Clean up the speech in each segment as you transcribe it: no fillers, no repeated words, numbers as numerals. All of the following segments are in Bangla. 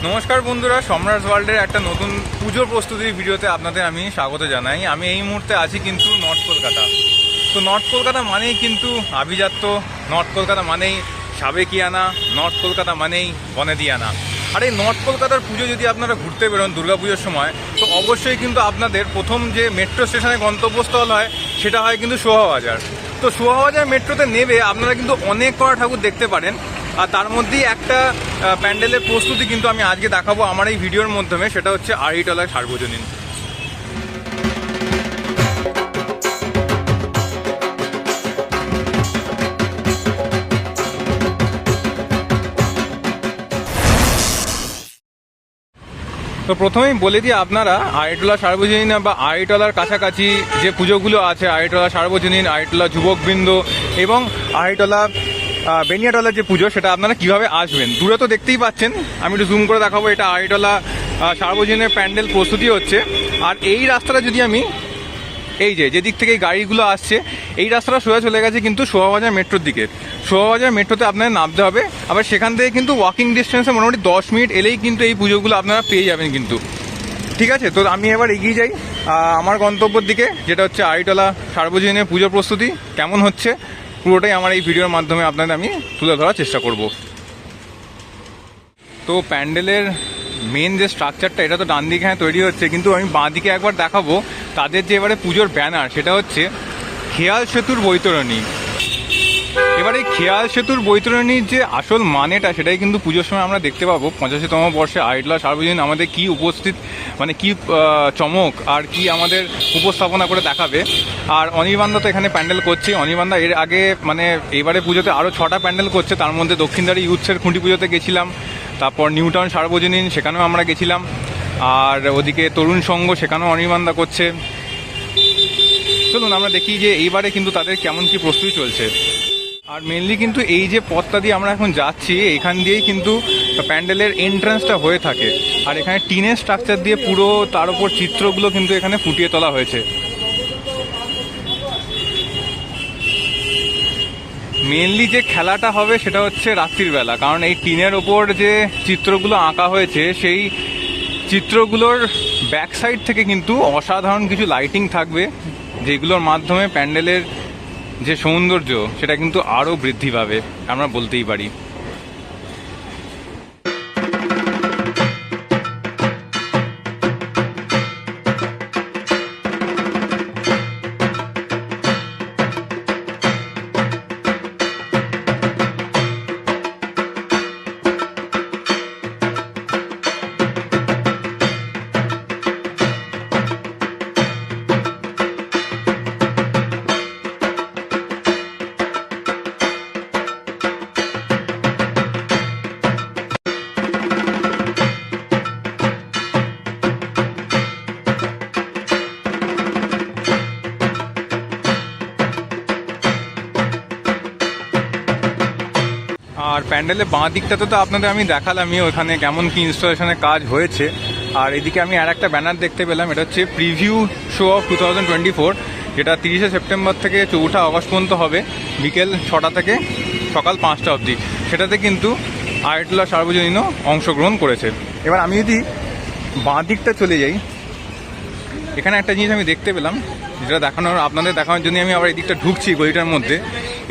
নমস্কার বন্ধুরা, সম্রাট ওয়ার্ল্ডের একটা নতুন পুজোর প্রস্তুতির ভিডিওতে আপনাদের আমি স্বাগত জানাই। আমি এই মুহূর্তে আছি কিন্তু নর্থ কলকাতা। তো নর্থ কলকাতা মানেই কিন্তু আভিজাত্য, নর্থ কলকাতা মানেই সাবেকিয়ানা, নর্থ কলকাতা মানেই বনেদিয়ানা। আর এই নর্থ কলকাতার পুজো যদি আপনারা ঘুরতে বেরোন দুর্গাপুজোর সময়, তো অবশ্যই কিন্তু আপনাদের প্রথম যে মেট্রো স্টেশনে গন্তব্যস্থল হয় সেটা হয় কিন্তু শোভাবাজার। তো শোভাবাজার মেট্রোতে নেমে আপনারা কিন্তু অনেক কটা ঠাকুর দেখতে পারেন, আর তার মধ্যেই একটা প্যান্ডেলের প্রস্তুতি কিন্তু আমি আজকে দেখাবো আমার এই ভিডিওর মাধ্যমে। সেটা হচ্ছে আড়িটলার সার্বজনীন। তো প্রথমেই বলে দিই, আপনারা আড়িটলা সার্বজনীন বা আড়িটলার কাছাকাছি যে পুজোগুলো আছে, আড়িটলা সার্বজনীন, আড়িটলা যুবকবৃন্দ এবং আড়িটলা বেনিয়াটলার যে পুজো, সেটা আপনারা কিভাবে আসবেন। দূরে তো দেখতেই পাচ্ছেন, আমি একটু জুম করে দেখাবো। এটা আড়িটলা সার্বজনীনের প্যান্ডেল প্রস্তুতি হচ্ছে। আর এই রাস্তাটা যদি আমি এই যেদিক থেকে এই গাড়িগুলো আসছে, এই রাস্তাটা সোজা চলে গেছে কিন্তু শোভাবাজার মেট্রোর দিকে। শোভাবাজার মেট্রোতে আপনাদের নামতে হবে, আবার সেখান থেকে কিন্তু ওয়াকিং ডিস্টেন্সে মোটামুটি 10 মিনিট এলেই কিন্তু এই পুজোগুলো আপনারা পেয়ে যাবেন কিন্তু। ঠিক আছে, তো আমি এবার এগিয়ে যাই আমার গন্তব্যের দিকে, যেটা হচ্ছে আড়িটলা সার্বজনীনের পুজোর প্রস্তুতি কেমন হচ্ছে পুরোটাই আমার এই ভিডিওর মাধ্যমে আপনাদের আমি তুলে ধরার চেষ্টা করব। তো প্যান্ডেলের মেন যে স্ট্রাকচারটা, এটা তো ডান দিকে তৈরি হচ্ছে, কিন্তু আমি বাঁ দিকে একবার দেখাবো তাদের যে এবারে পুজোর ব্যানার, সেটা হচ্ছে খেয়াল সেতুর বৈতরণী। এবার এই খেয়াল সেতুর বৈতরণীর যে আসল মানেটা, সেটাই কিন্তু পুজোর সময় আমরা দেখতে পাবো। 85তম বর্ষে আড়িটলা সার্বজনীন আমাদের কি উপস্থিত, মানে কি চমক আর কি আমাদের উপস্থাপনা করে দেখাবে। আর অনির্বাণদা তো এখানে প্যান্ডেল করছে। অনির্বাণদা এর আগে মানে এবারে পুজোতে আরও 6টা প্যান্ডেল করছে, তার মধ্যে দক্ষিণদারি ইউথসের খুঁটি পুজোতে গেছিলাম, তারপর নিউটাউন সার্বজনীন সেখানেও আমরা গেছিলাম, আর ওদিকে তরুণ সংঘ সেখানেও অনির্বাণদা করছে। চলুন আমরা দেখি যে এইবারে কিন্তু তাদের কেমন কি প্রস্তুতি চলছে। আর মেনলি কিন্তু এই যে পথটা দিয়ে আমরা এখন যাচ্ছি, এখান দিয়েই কিন্তু প্যান্ডেলের এন্ট্রান্সটা হয়ে থাকে। আর এখানে টিনের স্ট্রাকচার দিয়ে পুরো তার উপর চিত্রগুলো কিন্তু এখানে ফুটিয়ে তোলা হয়েছে। মেনলি যে খেলাটা হবে সেটা হচ্ছে রাত্রির বেলা, কারণ এই টিনের ওপর যে চিত্রগুলো আঁকা হয়েছে, সেই চিত্রগুলোর ব্যাক সাইড থেকে কিন্তু অসাধারণ কিছু লাইটিং থাকবে, যেগুলোর মাধ্যমে প্যান্ডেলের যে সৌন্দর্য সেটা কিন্তু আরও বৃদ্ধি পাবে, আমরা বলতেই পারি। আর প্যান্ডেলের বাঁ দিকটাতে তো আপনাদের আমি দেখালামই ওখানে কেমন কি ইনস্টলেশনের কাজ হয়েছে। আর এদিকে আমি আর একটা ব্যানার দেখতে পেলাম, এটা হচ্ছে প্রিভিউ শো অফ 2024, যেটা 30শে সেপ্টেম্বর থেকে 4ঠা আগস্ট পর্যন্ত হবে, বিকেল 6টা থেকে সকাল 5টা অবধি। সেটাতে কিন্তু আড়িটলা সার্বজনীনও অংশগ্রহণ করেছে। এবার আমি যদি বাঁ দিকটা চলে যাই, এখানে একটা জিনিস আমি দেখতে পেলাম, যেটা আপনাদের দেখানোর জন্য আমি আবার এই দিকটা ঢুকছি গলিটার মধ্যে।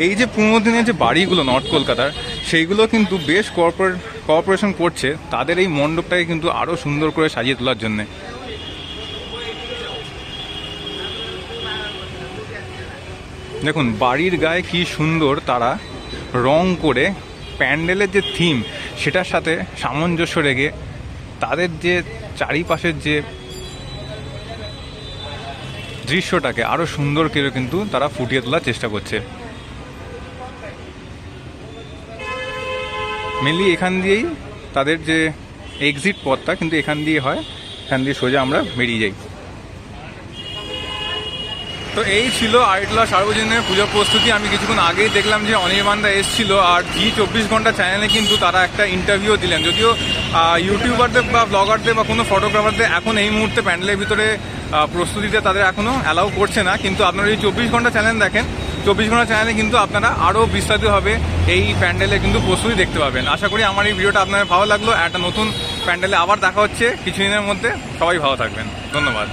এই যে পুরোনো দিনের যে বাড়িগুলো নর্থ কলকাতার, সেইগুলো কিন্তু বেশ কোঅপারেশন করছে তাদের এই মণ্ডপটাকে কিন্তু আরও সুন্দর করে সাজিয়ে তোলার জন্যে। দেখুন বাড়ির গায়ে কি সুন্দর তারা রং করে প্যান্ডেলের যে থিম সেটার সাথে সামঞ্জস্য রেখে তাদের যে চারিপাশের যে দৃশ্যটাকে আরও সুন্দর করে কিন্তু তারা ফুটিয়ে তোলার চেষ্টা করছে। মেনলি এখান দিয়েই তাদের যে এক্সিট পথটা কিন্তু এখান দিয়ে হয়, এখান দিয়ে সোজা আমরা বেরিয়ে যাই। তো এই ছিল আড়িটলা সার্বজনীনের পুজো প্রস্তুতি। আমি কিছুক্ষণ আগেই দেখলাম যে অনির্বাণদা এসেছিল, আর জি 24 ঘন্টা চ্যানেলে কিন্তু তারা একটা ইন্টারভিউ দিলেন। যদিও ইউটিউবারদের বা ব্লগারদের বা কোনো ফটোগ্রাফারদের এখন এই মুহূর্তে প্যান্ডেলের ভিতরে প্রস্তুতিতে তাদের এখনও অ্যালাউ করছে না, কিন্তু আপনারা যদি 24 ঘন্টা চ্যানেল দেখেন, 24 ঘন্টা চ্যানেলে কিন্তু আপনারা আরও বিস্তারিতভাবে এই প্যান্ডেলে কিন্তু প্রস্তুতি দেখতে পাবেন। আশা করি আমার এই ভিডিওটা আপনাদের ভালো লাগলো। একটা নতুন প্যান্ডেলে আবার দেখা হচ্ছে কিছুদিনের মধ্যে। সবাই ভালো থাকবেন, ধন্যবাদ।